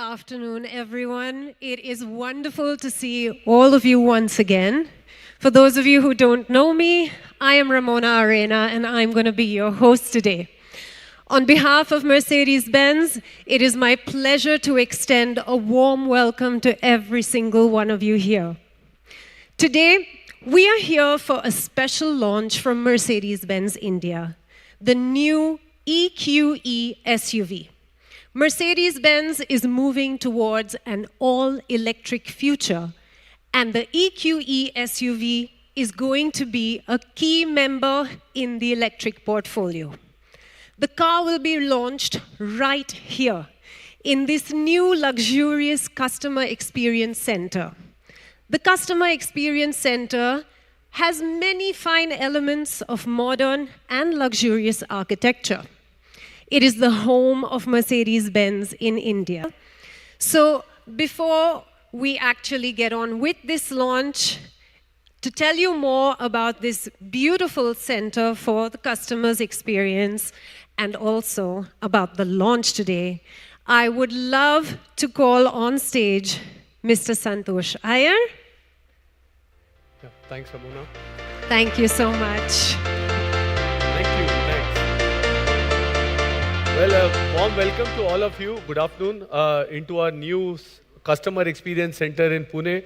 afternoon, everyone. It is wonderful to see all of you once again. For those of you who don't know me, I am Ramona Arena, and I'm going to be your host today. On behalf of Mercedes-Benz, it is my pleasure to extend a warm welcome to every single one of you here. Today, we are here for a special launch from Mercedes-Benz India, the new EQE SUV. Mercedes-Benz is moving towards an all-electric future, and the EQE SUV is going to be a key member in the electric portfolio. The car will be launched right here in this new luxurious customer experience center. The customer experience center has many fine elements of modern and luxurious architecture. It is the home of Mercedes-Benz in India. So before we actually get on with this launch, to tell you more about this beautiful center for the customer's experience and also about the launch today, I would love to call on stage Mr. Santosh Iyer. Yeah, thanks, Ramona. Thank you so much. Thank you. Thanks. Well, warm welcome to all of you. Good afternoon into our new customer experience center in Pune.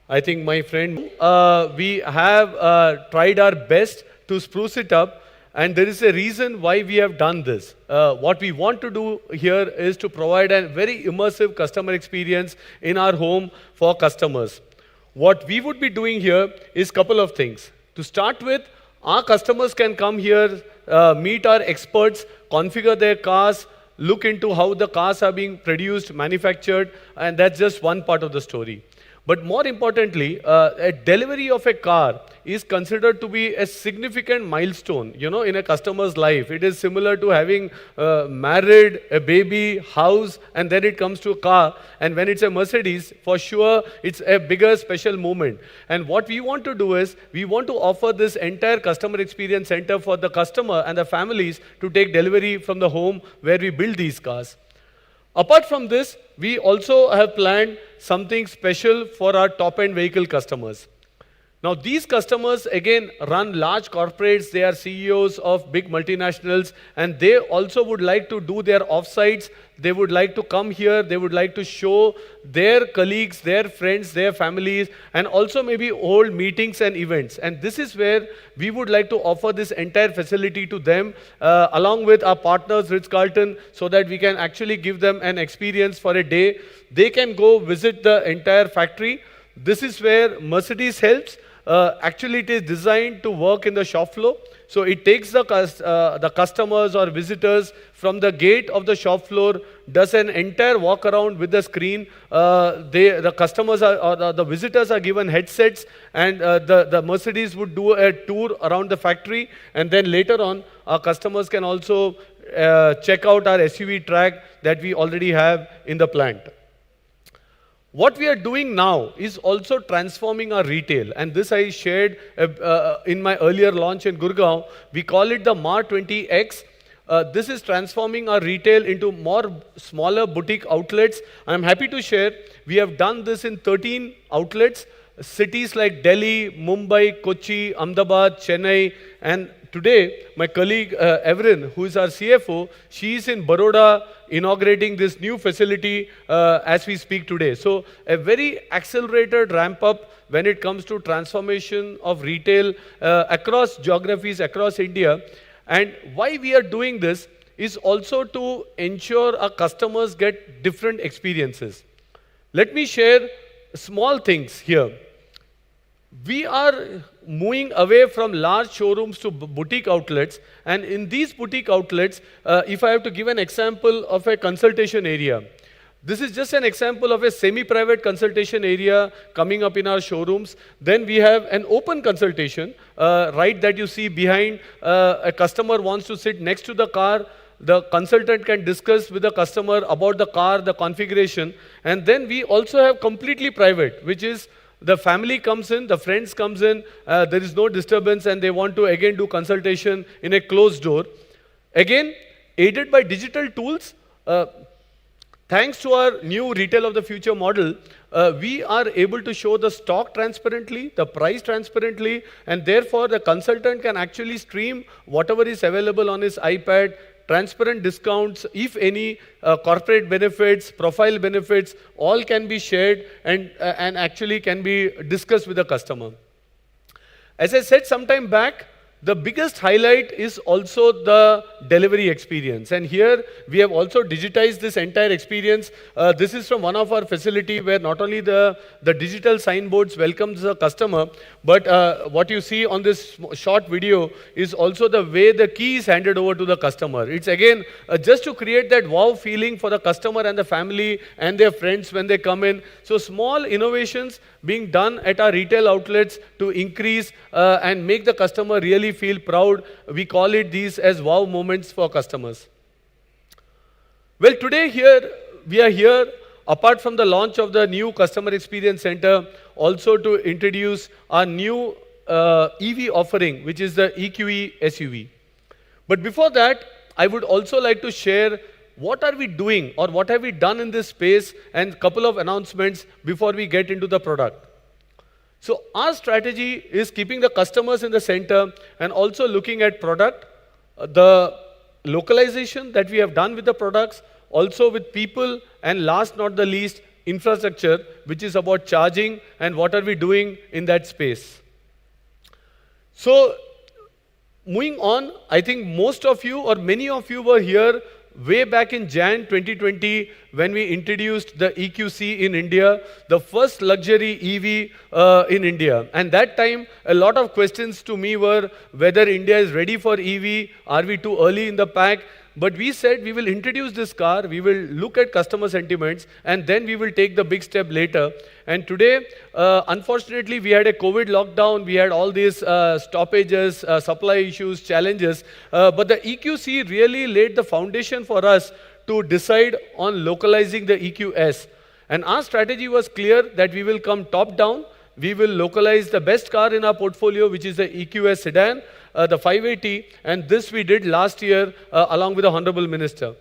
I think my friend, we have tried our best to spruce it up, and there is a reason why we have done this. What we want to do here is to provide a very immersive customer experience in our home for customers. What we would be doing here is a couple of things. To start with, our customers can come here, meet our experts, configure their cars, look into how the cars are being produced, manufactured, and that's just one part of the story. But more importantly, a delivery of a car is considered to be a significant milestone, in a customer's life. It is similar to having married, a baby, house, and then it comes to a car. And when it's a Mercedes, for sure, it's a bigger special moment. And what we want to do is, we want to offer this entire customer experience center for the customer and the families to take delivery from the home where we build these cars. Apart from this, we also have planned something special for our top-end vehicle customers. Now, these customers, again, run large corporates. They are CEOs of big multinationals, and they also would like to do their offsites. They would like to come here. They would like to show their colleagues, their friends, their families, and also maybe hold meetings and events. And this is where we would like to offer this entire facility to them, along with our partners, Ritz-Carlton, so that we can actually give them an experience for a day. They can go visit the entire factory. This is where Mercedes helps. Actually, it is designed to work in the shop floor. So it takes the customers or visitors from the gate of the shop floor, does an entire walk around with the screen. The customers or the visitors are given headsets, and the Mercedes would do a tour around the factory. And then later on, our customers can also check out our SUV track that we already have in the plant. What we are doing now is also transforming our retail, and this I shared in my earlier launch in Gurgaon. We call it the Mar 20X. This is transforming our retail into more smaller boutique outlets. I'm happy to share we have done this in 13 outlets, cities like Delhi, Mumbai, Kochi, Ahmedabad, Chennai, and today, my colleague Evelyn, who is our CFO, she is in Baroda inaugurating this new facility as we speak today. So a very accelerated ramp up when it comes to transformation of retail across geographies, across India. And why we are doing this is also to ensure our customers get different experiences. Let me share small things here. We are moving away from large showrooms to boutique outlets, and in these boutique outlets, if I have to give an example of a consultation area, this is just an example of a semi-private consultation area coming up in our showrooms. Then we have an open consultation, right, that you see behind. A customer wants to sit next to the car. The consultant can discuss with the customer about the car, the configuration. And then we also have completely private, which is the family comes in, the friends comes in, there is no disturbance, and they want to again do consultation in a closed door. Again, aided by digital tools, Thanks to our new retail of the future model, we are able to show the stock transparently, the price transparently, and therefore the consultant can actually stream whatever is available on his iPad, transparent discounts, if any, corporate benefits, profile benefits, all can be shared and actually can be discussed with the customer. As I said some time back, the biggest highlight is also the delivery experience. And here we have also digitized this entire experience. This is from one of our facility where not only the digital signboards welcomes the customer, but what you see on this short video is also the way the key is handed over to the customer. It's again just to create that wow feeling for the customer and the family and their friends when they come in. So small innovations being done at our retail outlets to increase and make the customer really feel proud. We call it these as wow moments for customers. Well, today we are here, apart from the launch of the new Customer Experience Center, also to introduce our new EV offering, which is the EQE SUV. But before that, I would also like to share what are we doing or what have we done in this space and a couple of announcements before we get into the product. So our strategy is keeping the customers in the center and also looking at product, the localization that we have done with the products, also with people, and last not the least, infrastructure, which is about charging and what are we doing in that space. So moving on, I think most of you or many of you were here way back in Jan 2020 when we introduced the EQC in India, the first luxury EV in India. And that time, a lot of questions to me were whether India is ready for EV, are we too early in the pack? But we said we will introduce this car, we will look at customer sentiments, and then we will take the big step later. And today, unfortunately, we had a COVID lockdown, we had all these stoppages, supply issues, challenges, but the EQC really laid the foundation for us to decide on localizing the EQS. And our strategy was clear that we will come top down, we will localize the best car in our portfolio, which is the EQS sedan, the 580, and this we did last year along with the Honorable Minister.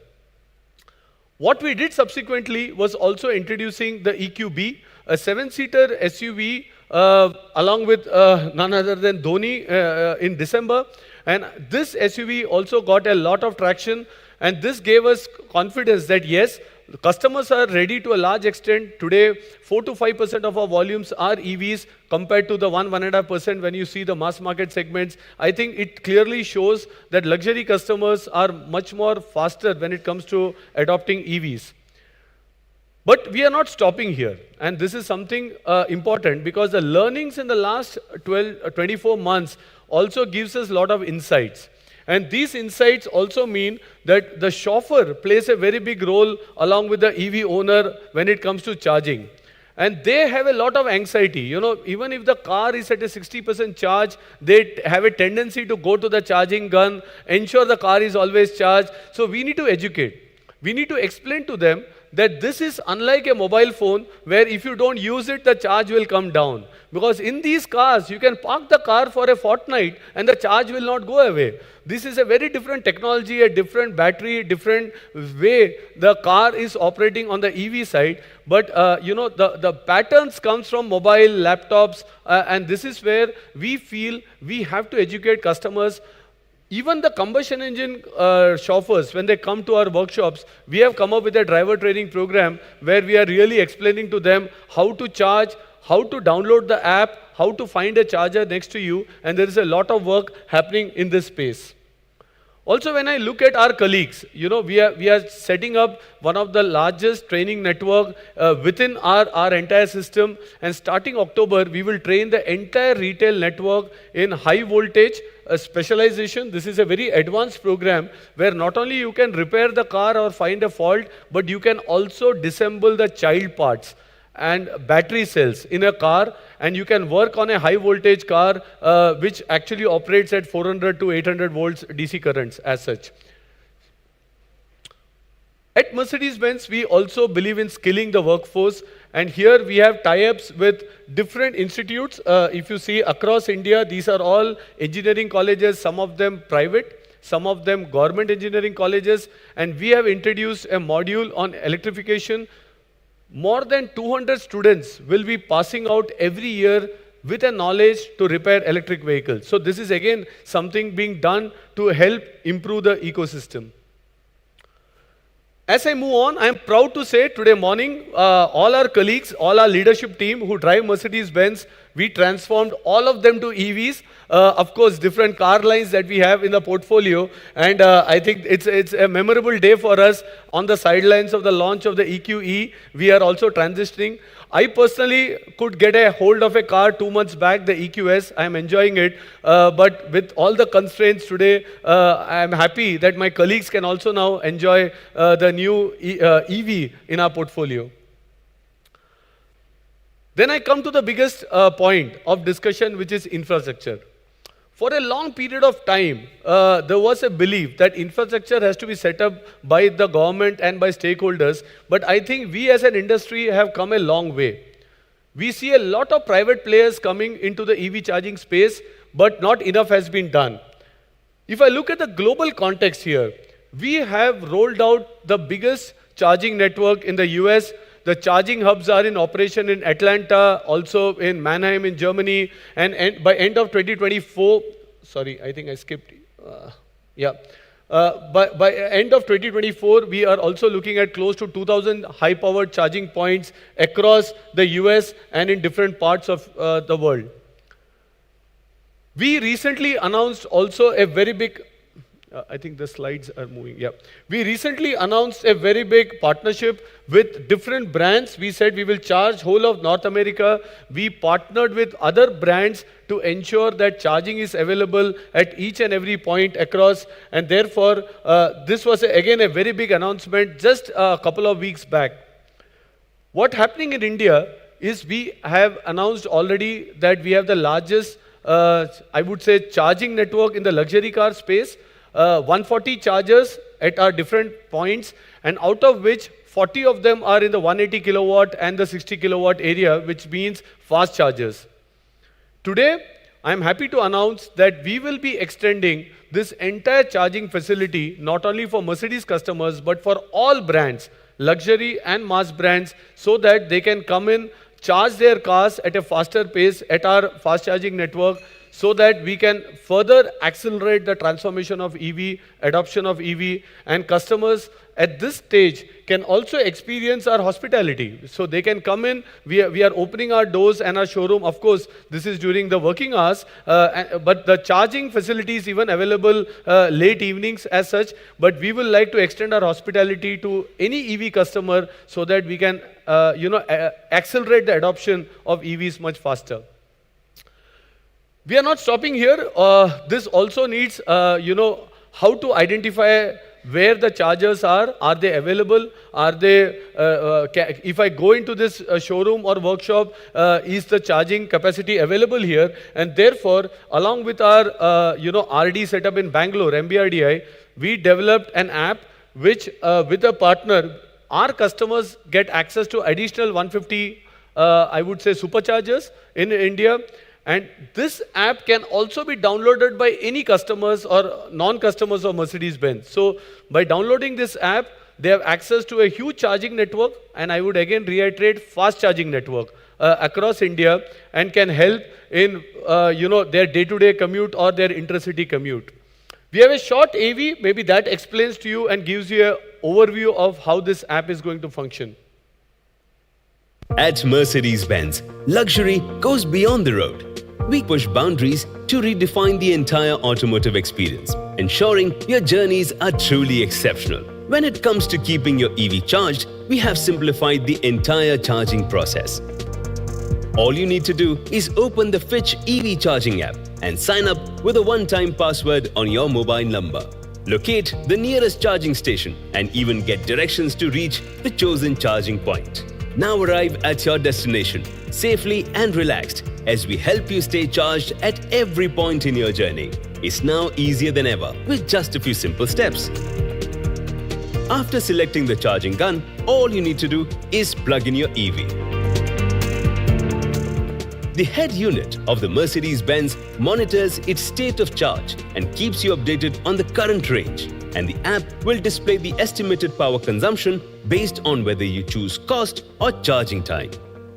What we did subsequently was also introducing the EQB, a 7-seater SUV along with none other than Dhoni in December. And this SUV also got a lot of traction, and this gave us confidence that yes, customers are ready to a large extent. Today, 4 to 5% of our volumes are EVs compared to the 1.5% when you see the mass market segments. I think it clearly shows that luxury customers are much more faster when it comes to adopting EVs. But we are not stopping here. And this is something important because the learnings in the last 24 months also gives us a lot of insights. And these insights also mean that the chauffeur plays a very big role along with the EV owner when it comes to charging. And they have a lot of anxiety. You know, even if the car is at a 60% charge, they have a tendency to go to the charging gun, ensure the car is always charged. So we need to educate. We need to explain to them that this is unlike a mobile phone where if you don't use it, the charge will come down. Because in these cars, you can park the car for a fortnight and the charge will not go away. This is a very different technology, a different battery, different way the car is operating on the EV side. But you know, the patterns comes from mobile, laptops, and this is where we feel we have to educate customers. Even the combustion engine chauffeurs, when they come to our workshops, we have come up with a driver training program where we are really explaining to them how to charge, how to download the app, how to find a charger next to you, and there is a lot of work happening in this space. Also, when I look at our colleagues, you know, we are setting up one of the largest training network within our entire system, and starting October, we will train the entire retail network in high voltage specialization. This is a very advanced program where not only you can repair the car or find a fault, but you can also disassemble the child parts and battery cells in a car, and you can work on a high voltage car which actually operates at 400 to 800 volts DC currents as such. At Mercedes-Benz, we also believe in skilling the workforce, and here we have tie-ups with different institutes. If you see across India, these are all engineering colleges, some of them private. some of them government engineering colleges, and we have introduced a module on electrification. More than 200 students will be passing out every year with a knowledge to repair electric vehicles. So this is again something being done to help improve the ecosystem. As I move on, I am proud to say today morning, all our colleagues, all our leadership team who drive Mercedes-Benz, we transformed all of them to EVs. Of course, different car lines that we have in the portfolio. And I think it's a memorable day for us. On the sidelines of the launch of the EQE, we are also transitioning. I personally could get a hold of a car 2 months back, the EQS. I am enjoying it. But with all the constraints today, I am happy that my colleagues can also now enjoy the new EV in our portfolio. Then I come to the biggest point of discussion, which is infrastructure. For a long period of time, there was a belief that infrastructure has to be set up by the government and by stakeholders. But I think we as an industry have come a long way. We see a lot of private players coming into the EV charging space, but not enough has been done. If I look at the global context here, we have rolled out the biggest charging network in the US. The charging hubs are in operation in Atlanta, also in Mannheim in Germany, and by end of 2024, sorry, I think I skipped, by end of 2024, we are also looking at close to 2,000 high-powered charging points across the US and in different parts of the world. We recently announced also a very big I think the slides are moving. Yeah. We recently announced a very big partnership with different brands. We said we will charge whole of North America. We partnered with other brands to ensure that charging is available at each and every point across. And therefore, this was again a very big announcement just a couple of weeks back. What's happening in India is we have announced already that we have the largest, I would say, charging network in the luxury car space. 140 chargers at our different points, and out of which 40 of them are in the 180 kilowatt and the 60 kilowatt area, which means fast chargers. Today, I am happy to announce that we will be extending this entire charging facility not only for Mercedes customers but for all brands, luxury and mass brands, so that they can come in, charge their cars at a faster pace at our fast charging network, so that we can further accelerate the transformation of EV, adoption of EV, and customers at this stage can also experience our hospitality. So they can come in, we are opening our doors and our showroom. Of course, this is during the working hours, but the charging facility is even available late evenings as such, but we will like to extend our hospitality to any EV customer so that we can accelerate the adoption of EVs much faster. We are not stopping here. This also needs, how to identify where the chargers are. Are they available? Are they, if I go into this showroom or workshop, is the charging capacity available here? And therefore, along with our, RD setup in Bangalore, MBRDI, we developed an app which, with a partner, our customers get access to additional 150, I would say, superchargers in India. And this app can also be downloaded by any customers or non-customers of Mercedes-Benz. So by downloading this app, they have access to a huge charging network, and I would again reiterate, fast charging network across India, and can help in their day-to-day commute or their intercity commute. We have a short AV, maybe that explains to you and gives you an overview of how this app is going to function. At Mercedes-Benz, luxury goes beyond the road. We push boundaries to redefine the entire automotive experience, ensuring your journeys are truly exceptional. When it comes to keeping your EV charged, we have simplified the entire charging process. All you need to do is open the Fitch EV charging app and sign up with a one-time password on your mobile number. Locate the nearest charging station and even get directions to reach the chosen charging point. Now arrive at your destination safely and relaxed as we help you stay charged at every point in your journey. It's now easier than ever with just a few simple steps. After selecting the charging gun, all you need to do is plug in your EV. The head unit of the Mercedes-Benz monitors its state of charge and keeps you updated on the current range. And the app will display the estimated power consumption based on whether you choose cost or charging time.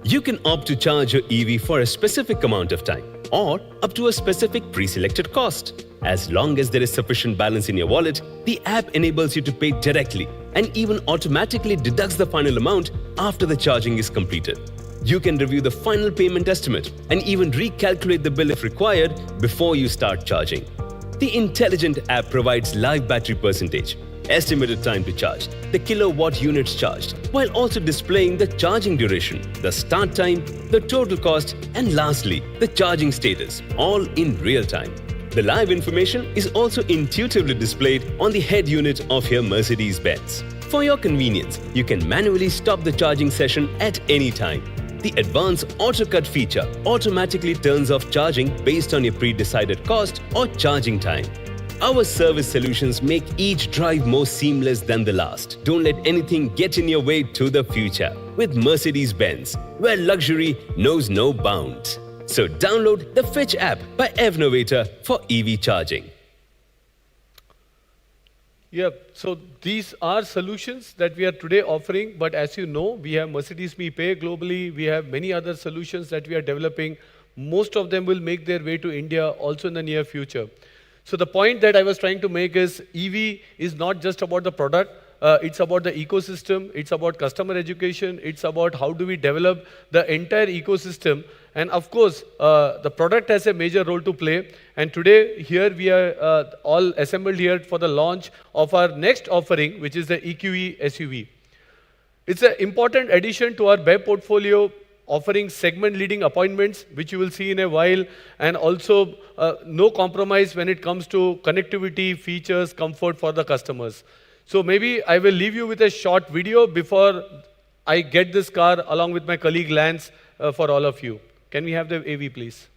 You can opt to charge your EV for a specific amount of time or up to a specific pre-selected cost. As long as there is sufficient balance in your wallet, the app enables you to pay directly and even automatically deducts the final amount after the charging is completed. You can review the final payment estimate and even recalculate the bill if required before you start charging. The intelligent app provides live battery percentage, estimated time to charge, the kilowatt units charged, while also displaying the charging duration, the start time, the total cost, and lastly, the charging status, all in real time. The live information is also intuitively displayed on the head unit of your Mercedes-Benz. For your convenience, you can manually stop the charging session at any time. The advanced auto cut feature automatically turns off charging based on your pre-decided cost or charging time. Our service solutions make each drive more seamless than the last. Don't let anything get in your way to the future with Mercedes-Benz, where luxury knows no bounds. So download the Fetch app by Evnovator for EV charging. Yeah, so these are solutions that we are today offering, but as you know, we have Mercedes Me Pay globally, we have many other solutions that we are developing. Most of them will make their way to India also in the near future. So the point that I was trying to make is EV is not just about the product, it's about the ecosystem, it's about customer education, it's about how do we develop the entire ecosystem. And of course, the product has a major role to play. And today, here we are all assembled here for the launch of our next offering, which is the EQE SUV. It's an important addition to our BEV portfolio, offering segment-leading appointments, which you will see in a while, and also no compromise when it comes to connectivity, features, comfort for the customers. So maybe I will leave you with a short video before I get this car along with my colleague Lance for all of you. Can we have the AV, please?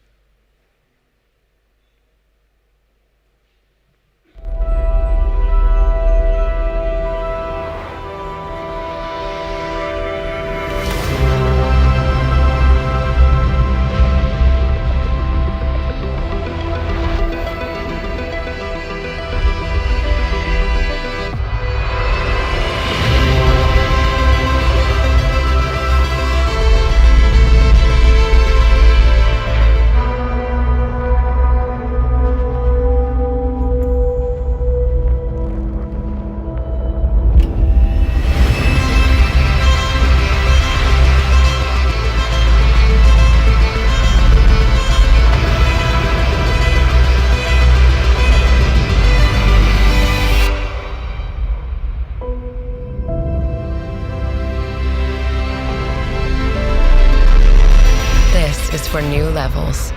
Is for new levels.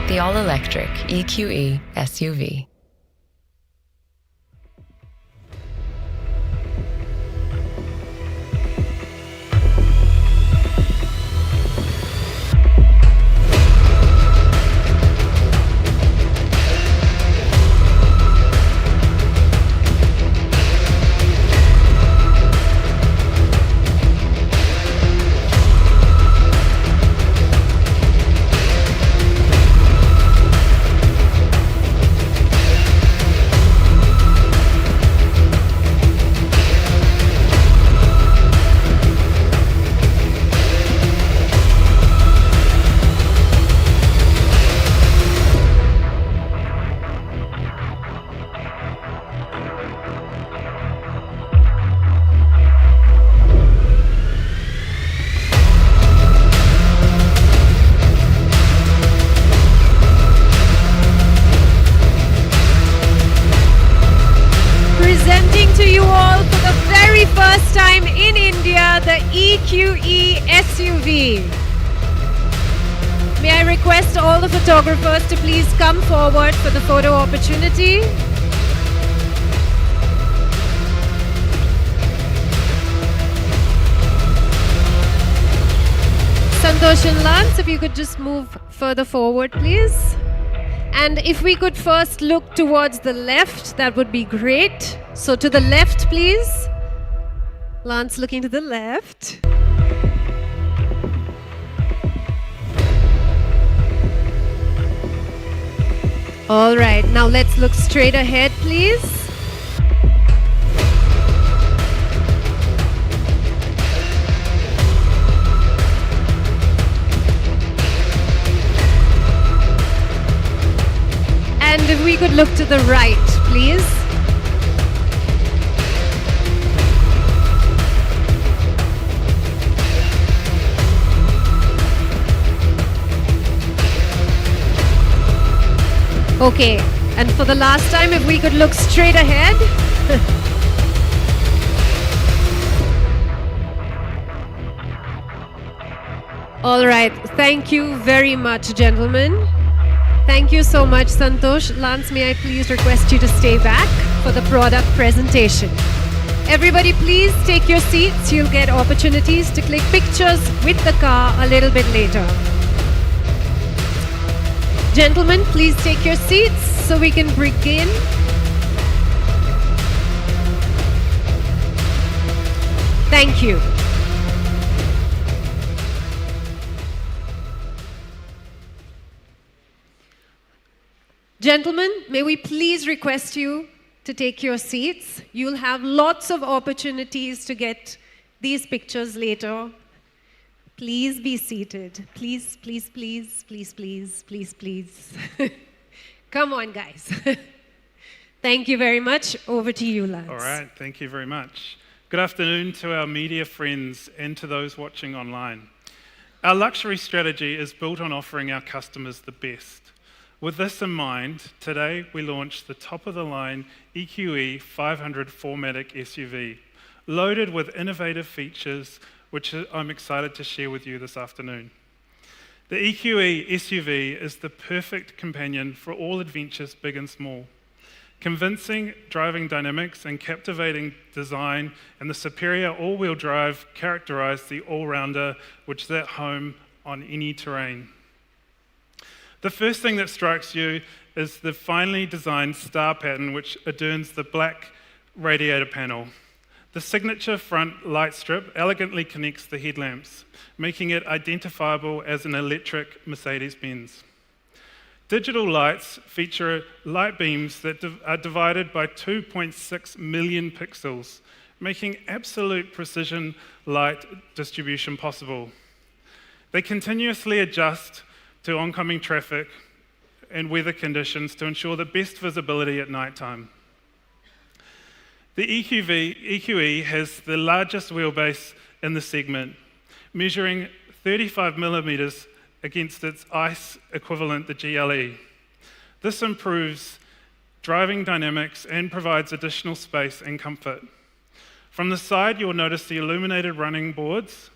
The all-electric EQE SUV. First time in India, the EQE SUV. May I request all the photographers to please come forward for the photo opportunity. Santosh and Lance, if you could just move further forward, please. And if we could first look towards the left, that would be great. So to the left, please. Lance looking to the left. All right, now let's look straight ahead, please. And if we could look to the right, please. Okay, and for the last time, if we could look straight ahead. All right, thank you very much, gentlemen. Thank you so much, Santosh. Lance, may I please request you to stay back for the product presentation. Everybody, please take your seats. You'll get opportunities to click pictures with the car a little bit later. Gentlemen, please take your seats so we can begin. Thank you. Gentlemen, may we please request you to take your seats. You'll have lots of opportunities to get these pictures later. Please be seated. Please, please, please, please, please, please, please. Come on, guys. Thank you very much. Over to you, Lance. All right, thank you very much. Good afternoon to our media friends and to those watching online. Our luxury strategy is built on offering our customers the best. With this in mind, today we launched the top-of-the-line EQE 500 4MATIC SUV, loaded with innovative features which I'm excited to share with you this afternoon. The EQE SUV is the perfect companion for all adventures big and small. Convincing driving dynamics and captivating design and the superior all-wheel drive characterize the all-rounder which is at home on any terrain. The first thing that strikes you is the finely designed star pattern which adorns the black radiator panel. The signature front light strip elegantly connects the headlamps, making it identifiable as an electric Mercedes-Benz. Digital lights feature light beams that are divided by 2.6 million pixels, making absolute precision light distribution possible. They continuously adjust to oncoming traffic and weather conditions to ensure the best visibility at nighttime. The EQE has the largest wheelbase in the segment, measuring 35 millimeters against its ICE equivalent, the GLE. This improves driving dynamics and provides additional space and comfort. From the side, you'll notice the illuminated running boards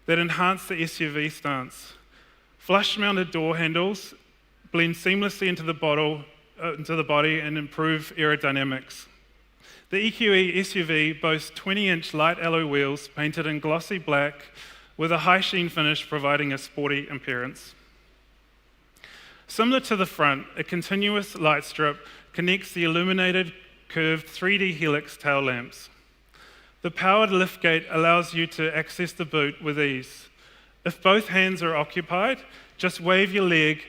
that enhance the SUV stance. Flush-mounted door handles blend seamlessly into the body and improve aerodynamics. The EQE SUV boasts 20-inch light alloy wheels painted in glossy black with a high sheen finish providing a sporty appearance. Similar to the front, a continuous light strip connects the illuminated curved 3D helix tail lamps. The powered liftgate allows you to access the boot with ease. If both hands are occupied, just wave your leg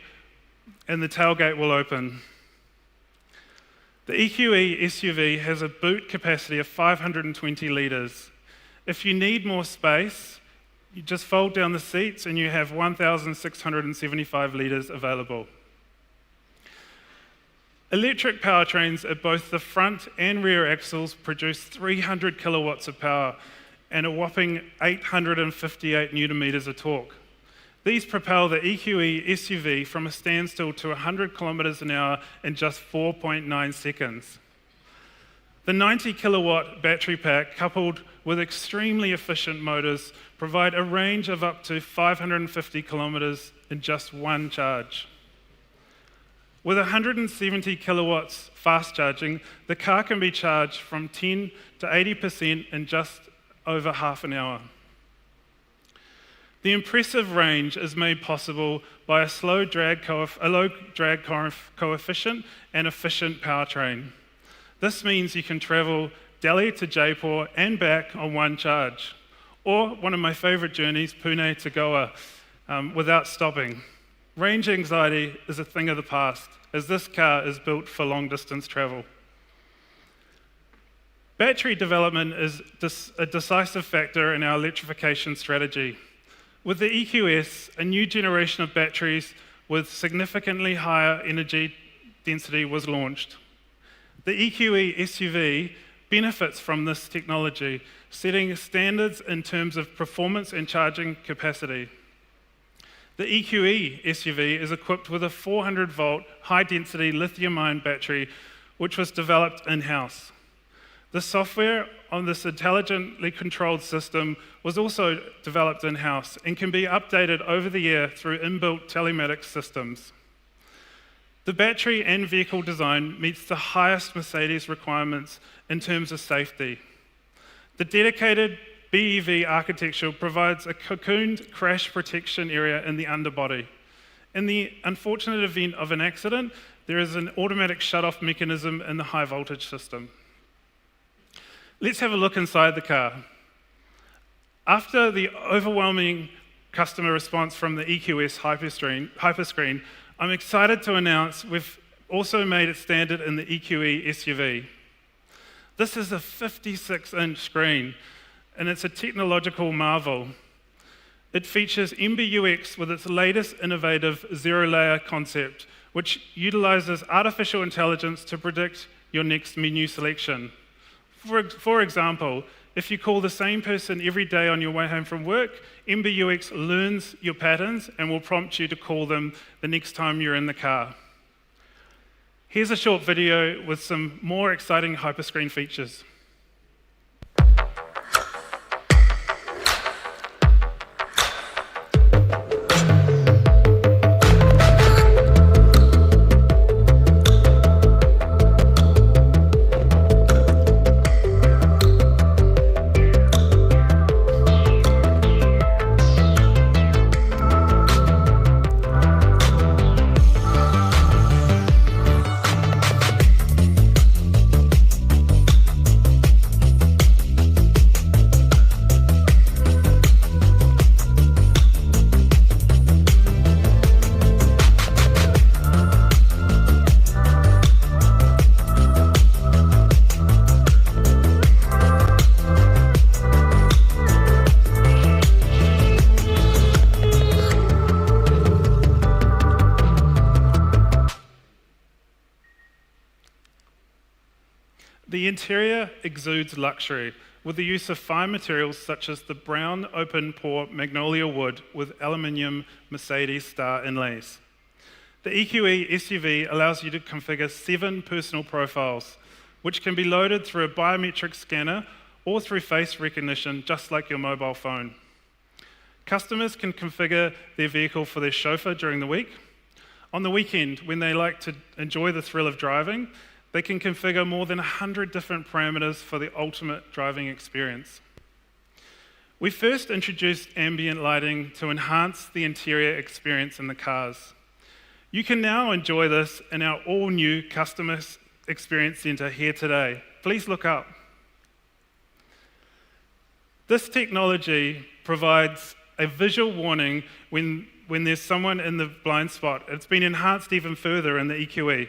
and the tailgate will open. The EQE SUV has a boot capacity of 520 litres. If you need more space, you just fold down the seats and you have 1,675 litres available. Electric powertrains at both the front and rear axles produce 300 kilowatts of power and a whopping 858 newton meters of torque. These propel the EQE SUV from a standstill to 100 kilometers an hour in just 4.9 seconds. The 90 kilowatt battery pack, coupled with extremely efficient motors, provide a range of up to 550 kilometers in just one charge. With 170 kilowatts fast charging, the car can be charged from 10 to 80% in just over half an hour. The impressive range is made possible by a low drag coefficient and efficient powertrain. This means you can travel Delhi to Jaipur and back on one charge, or one of my favorite journeys, Pune to Goa, without stopping. Range anxiety is a thing of the past, as this car is built for long-distance travel. Battery development is a decisive factor in our electrification strategy. With the EQS, a new generation of batteries with significantly higher energy density was launched. The EQE SUV benefits from this technology, setting standards in terms of performance and charging capacity. The EQE SUV is equipped with a 400-volt high-density lithium-ion battery, which was developed in-house. The software on this intelligently controlled system was also developed in-house and can be updated over the air through inbuilt telematics systems. The battery and vehicle design meets the highest Mercedes requirements in terms of safety. The dedicated BEV architecture provides a cocooned crash protection area in the underbody. In the unfortunate event of an accident, there is an automatic shut-off mechanism in the high voltage system. Let's have a look inside the car. After the overwhelming customer response from the EQS Hyperscreen, I'm excited to announce we've also made it standard in the EQE SUV. This is a 56-inch screen, and it's a technological marvel. It features MBUX with its latest innovative zero-layer concept, which utilizes artificial intelligence to predict your next menu selection. For example, if you call the same person every day on your way home from work, MBUX learns your patterns and will prompt you to call them the next time you're in the car. Here's a short video with some more exciting hyperscreen features. The interior exudes luxury with the use of fine materials such as the brown open-pore magnolia wood with aluminium Mercedes star inlays. The EQE SUV allows you to configure 7 personal profiles, which can be loaded through a biometric scanner or through face recognition, just like your mobile phone. Customers can configure their vehicle for their chauffeur during the week. On the weekend, when they like to enjoy the thrill of driving, they can configure more than 100 different parameters for the ultimate driving experience. We first introduced ambient lighting to enhance the interior experience in the cars. You can now enjoy this in our all-new Customer Experience Centre here today. Please look up. This technology provides a visual warning when there's someone in the blind spot. It's been enhanced even further in the EQE.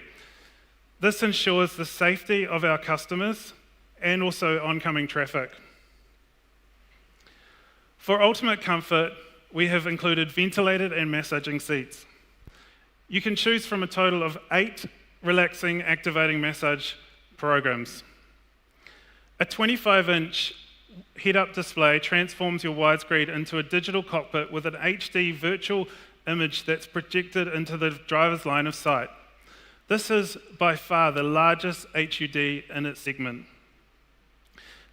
This ensures the safety of our customers and also oncoming traffic. For ultimate comfort, we have included ventilated and massaging seats. You can choose from a total of 8 relaxing, activating massage programs. A 25-inch head-up display transforms your widescreen into a digital cockpit with an HD virtual image that's projected into the driver's line of sight. This is by far the largest HUD in its segment.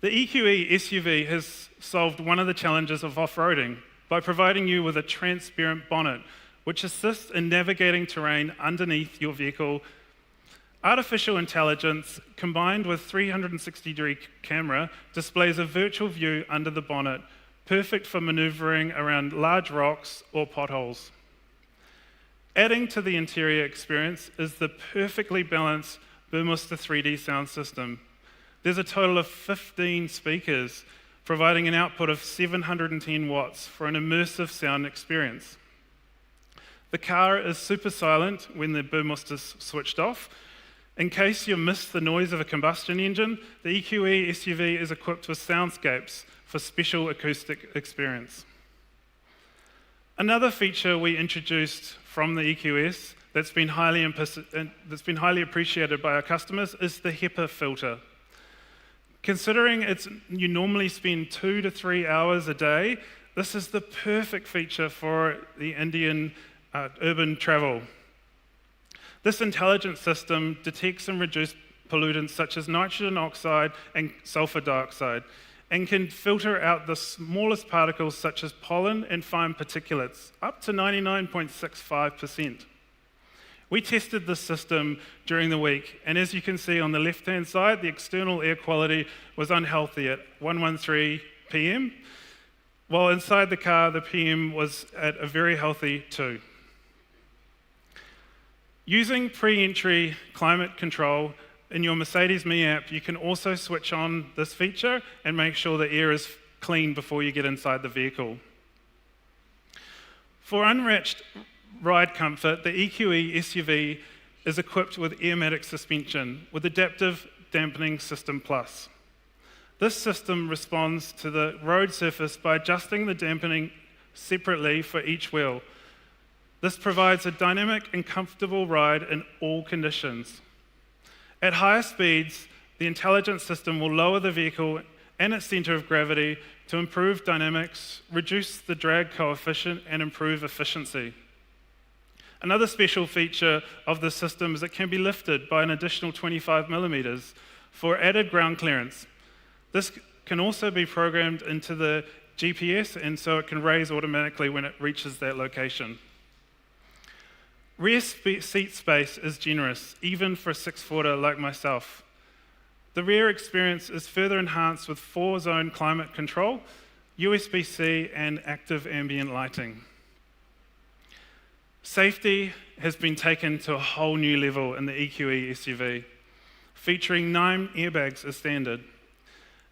The EQE SUV has solved one of the challenges of off-roading by providing you with a transparent bonnet, which assists in navigating terrain underneath your vehicle. Artificial intelligence, combined with 360-degree camera, displays a virtual view under the bonnet, perfect for maneuvering around large rocks or potholes. Adding to the interior experience is the perfectly balanced Burmester 3D sound system. There's a total of 15 speakers, providing an output of 710 watts for an immersive sound experience. The car is super silent when the boom is switched off. In case you missed the noise of a combustion engine, the EQE SUV is equipped with soundscapes for special acoustic experience. Another feature we introduced from the EQS that's been highly appreciated by our customers is the HEPA filter. Considering you normally spend 2 to 3 hours a day, this is the perfect feature for the Indian urban travel. This intelligent system detects and reduces pollutants such as nitrogen oxide and sulfur dioxide, and can filter out the smallest particles such as pollen and fine particulates, up to 99.65%. We tested this system during the week, and as you can see on the left-hand side, the external air quality was unhealthy at 113 PM, while inside the car, the PM was at a very healthy 2. Using pre-entry climate control in your Mercedes Me app, you can also switch on this feature and make sure the air is clean before you get inside the vehicle. For unmatched ride comfort, the EQE SUV is equipped with Airmatic suspension with Adaptive Dampening System Plus. This system responds to the road surface by adjusting the dampening separately for each wheel. This provides a dynamic and comfortable ride in all conditions. At higher speeds, the intelligent system will lower the vehicle and its center of gravity to improve dynamics, reduce the drag coefficient, and improve efficiency. Another special feature of the system is it can be lifted by an additional 25 millimeters for added ground clearance. This can also be programmed into the GPS, and so it can raise automatically when it reaches that location. Rear seat space is generous, even for a 6-footer like myself. The rear experience is further enhanced with 4-zone climate control, USB-C, and active ambient lighting. Safety has been taken to a whole new level in the EQE SUV, featuring 9 airbags as standard.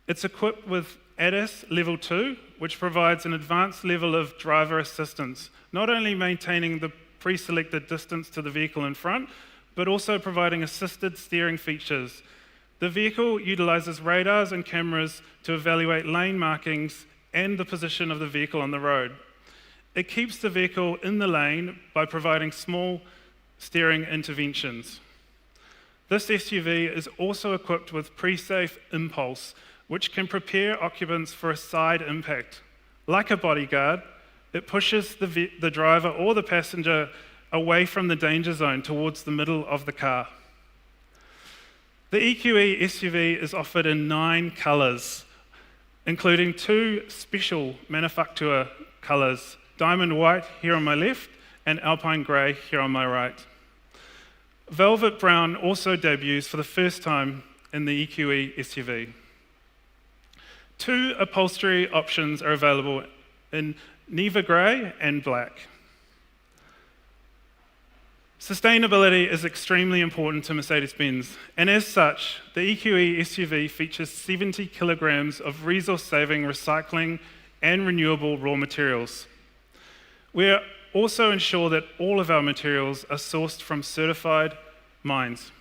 It's equipped with ADAS Level 2, which provides an advanced level of driver assistance, not only maintaining the pre-selected distance to the vehicle in front, but also providing assisted steering features. The vehicle utilizes radars and cameras to evaluate lane markings and the position of the vehicle on the road. It keeps the vehicle in the lane by providing small steering interventions. This SUV is also equipped with pre-safe impulse, which can prepare occupants for a side impact. Like a bodyguard, it pushes the driver or the passenger away from the danger zone towards the middle of the car. The EQE SUV is offered in 9 colors, including 2 special manufacturer colors, Diamond White here on my left and Alpine Grey here on my right. Velvet Brown also debuts for the first time in the EQE SUV. 2 upholstery options are available in Neva Grey and Black. Sustainability is extremely important to Mercedes-Benz, and as such, the EQE SUV features 70 kilograms of resource-saving recycling and renewable raw materials. We also ensure that all of our materials are sourced from certified mines.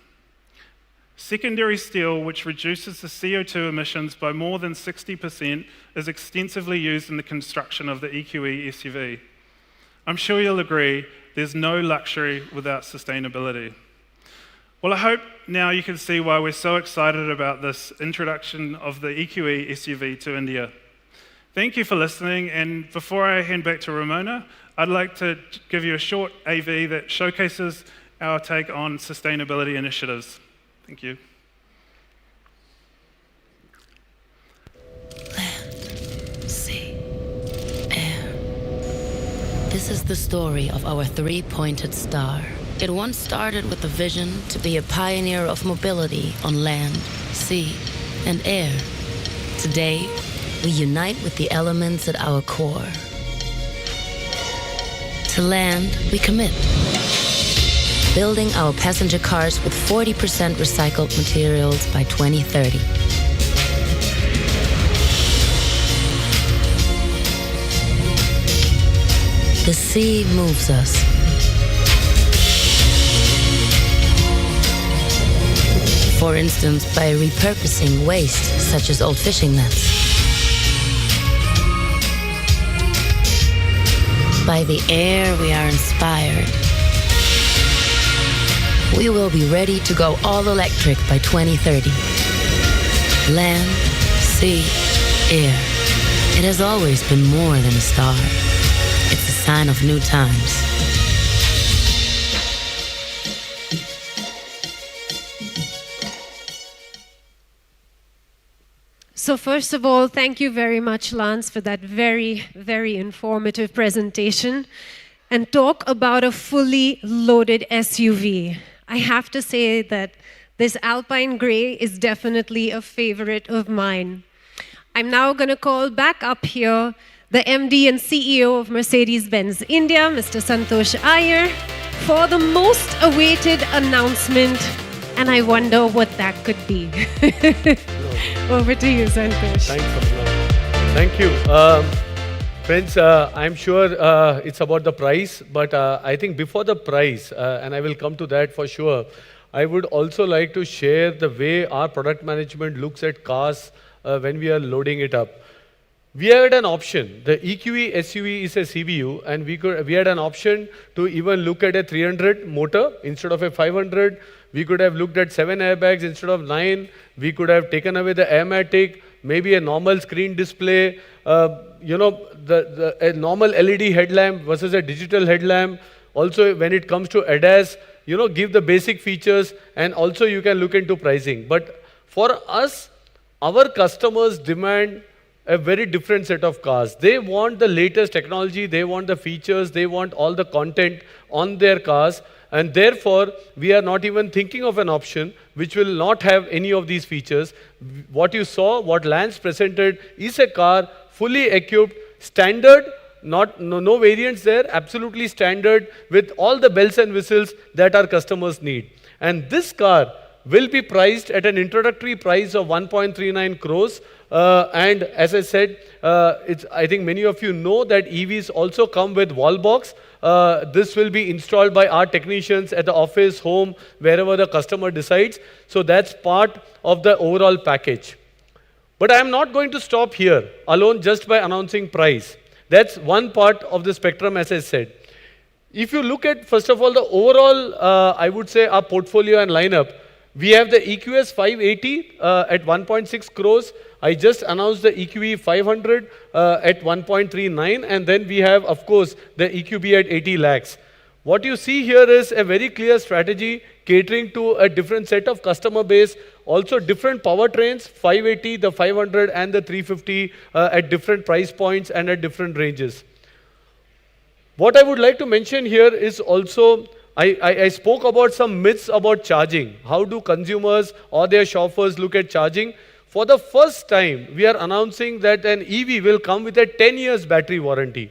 Secondary steel, which reduces the CO2 emissions by more than 60%, is extensively used in the construction of the EQE SUV. I'm sure you'll agree, there's no luxury without sustainability. Well, I hope now you can see why we're so excited about this introduction of the EQE SUV to India. Thank you for listening, and before I hand back to Ramona, I'd like to give you a short AV that showcases our take on sustainability initiatives. Thank you. Land, sea, air. This is the story of our 3-pointed star. It once started with a vision to be a pioneer of mobility on land, sea, and air. Today, we unite with the elements at our core. To land, we commit. Building our passenger cars with 40% recycled materials by 2030. The sea moves us. for instance, by repurposing waste such as old fishing nets. By the air, we are inspired. We will be ready to go all electric by 2030. Land, sea, air. It has always been more than a star. It's a sign of new times. So first of all, thank you very much, Lance, for that very, very informative presentation and talk about a fully loaded SUV. I have to say that this Alpine Grey is definitely a favorite of mine. I'm now going to call back up here the MD and CEO of Mercedes-Benz India, Mr. Santosh Iyer, for the most awaited announcement, and I wonder what that could be. Over to you, Santosh. Thanks, Sapna. Thank you. Friends, I'm sure it's about the price, but I think before the price, and I will come to that for sure, I would also like to share the way our product management looks at cars when we are loading it up. We had an option. The EQE SUV is a CBU, and we had an option to even look at a 300 motor instead of a 500. We could have looked at 7 airbags instead of 9. We could have taken away the Airmatic, maybe a normal screen display, a normal LED headlamp versus a digital headlamp. Also, when it comes to ADAS, give the basic features, and also you can look into pricing. But for us, our customers demand a very different set of cars. They want the latest technology, they want the features, they want all the content on their cars, and therefore, we are not even thinking of an option which will not have any of these features. What you saw, what Lance presented, is a car fully equipped, standard, no variants there, absolutely standard with all the bells and whistles that our customers need. And this car will be priced at an introductory price of 1.39 crores. And as I said, I think many of you know that EVs also come with wall box. This will be installed by our technicians at the office, home, wherever the customer decides. So that's part of the overall package. But I am not going to stop here alone just by announcing price. That's one part of the spectrum, as I said. If you look at, first of all, the overall, I would say, our portfolio and lineup, we have the EQS 580 at 1.6 crores. I just announced the EQE 500 at 1.39, and then we have, of course, the EQB at 80 lakhs. What you see here is a very clear strategy catering to a different set of customer base, also different powertrains, 580, the 500, and the 350 at different price points and at different ranges. What I would like to mention here is also, I spoke about some myths about charging. How do consumers or their shoppers look at charging? For the first time, we are announcing that an EV will come with a 10 years battery warranty.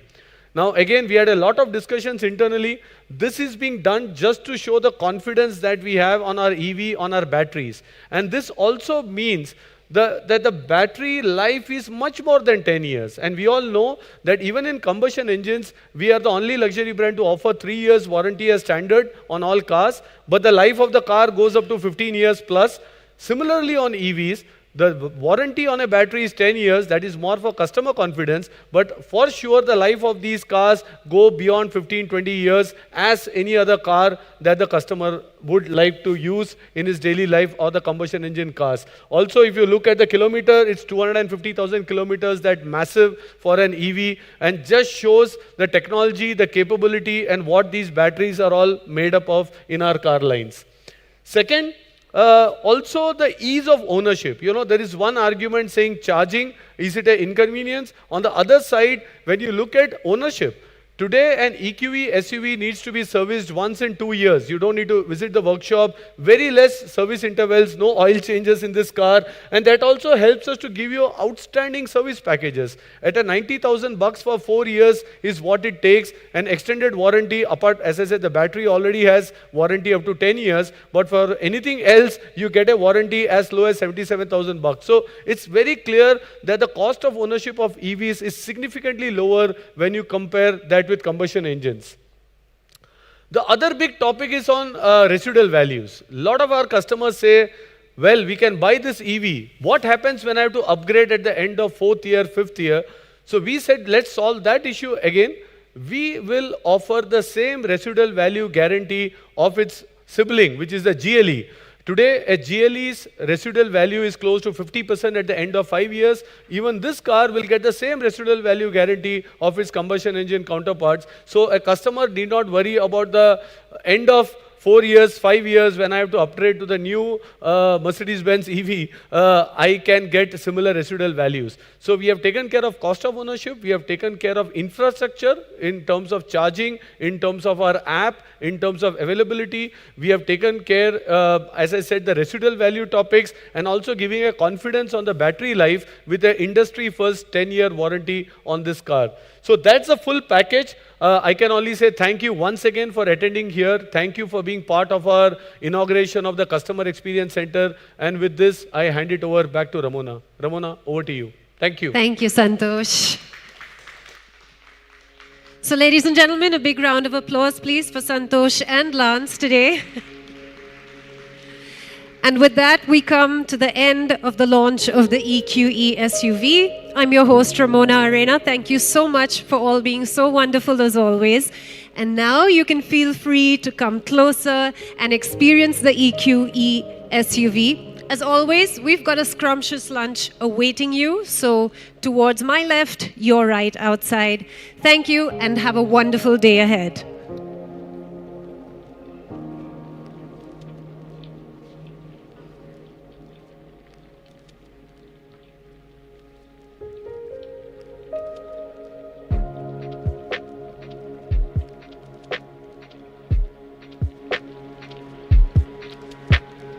Now, again, we had a lot of discussions internally. This is being done just to show the confidence that we have on our EV, on our batteries. And this also means that the battery life is much more than 10 years. And we all know that even in combustion engines, we are the only luxury brand to offer 3 years warranty as standard on all cars. But the life of the car goes up to 15 years plus. Similarly, on EVs, the warranty on a battery is 10 years. That is more for customer confidence. But for sure, the life of these cars go beyond 15, 20 years as any other car that the customer would like to use in his daily life, or the combustion engine cars. Also, if you look at the kilometer, it's 250,000 kilometers. That's massive for an EV, and just shows the technology, the capability, and what these batteries are all made up of in our car lines. Second, also the ease of ownership. There is one argument saying charging, is it an inconvenience? On the other side, when you look at ownership, today an EQE SUV needs to be serviced once in 2 years. You don't need to visit the workshop. Very less service intervals, no oil changes in this car. And that also helps us to give you outstanding service packages. At a 90,000 bucks for 4 years is what it takes. An extended warranty, apart, as I said, the battery already has warranty up to 10 years. But for anything else, you get a warranty as low as 77,000 bucks. So it's very clear that the cost of ownership of EVs is significantly lower when you compare that with combustion engines. The other big topic is on residual values. A lot of our customers say, well, we can buy this EV. What happens when I have to upgrade at the end of 4th year, 5th year? So we said, let's solve that issue again. We will offer the same residual value guarantee of its sibling, which is the GLE. Today, a GLE's residual value is close to 50% at the end of 5 years. Even this car will get the same residual value guarantee of its combustion engine counterparts. So a customer need not worry about the end of 4 years, 5 years, when I have to upgrade to the new Mercedes-Benz EV, I can get similar residual values. So we have taken care of cost of ownership, we have taken care of infrastructure in terms of charging, in terms of our app, in terms of availability. We have taken care, as I said, the residual value topics, and also giving a confidence on the battery life with the industry first 10-year warranty on this car. So that's a full package. I can only say thank you once again for attending here. Thank you for being part of our inauguration of the Customer Experience Center. And with this, I hand it over back to Ramona. Ramona, over to you. Thank you. Thank you, Santosh. So ladies and gentlemen, a big round of applause, please, for Santosh and Lance today. And with that, we come to the end of the launch of the EQE SUV. I'm your host, Ramona Arena. Thank you so much for all being so wonderful as always. And now you can feel free to come closer and experience the EQE SUV. As always, we've got a scrumptious lunch awaiting you. So towards my left, your right outside. Thank you and have a wonderful day ahead.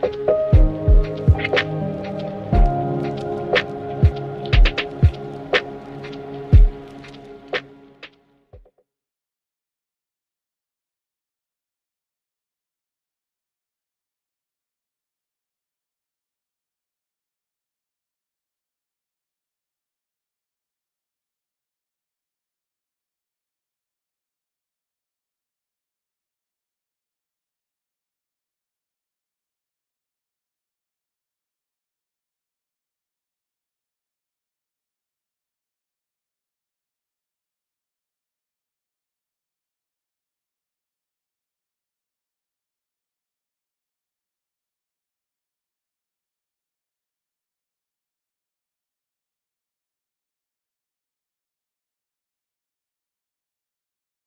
Thank you.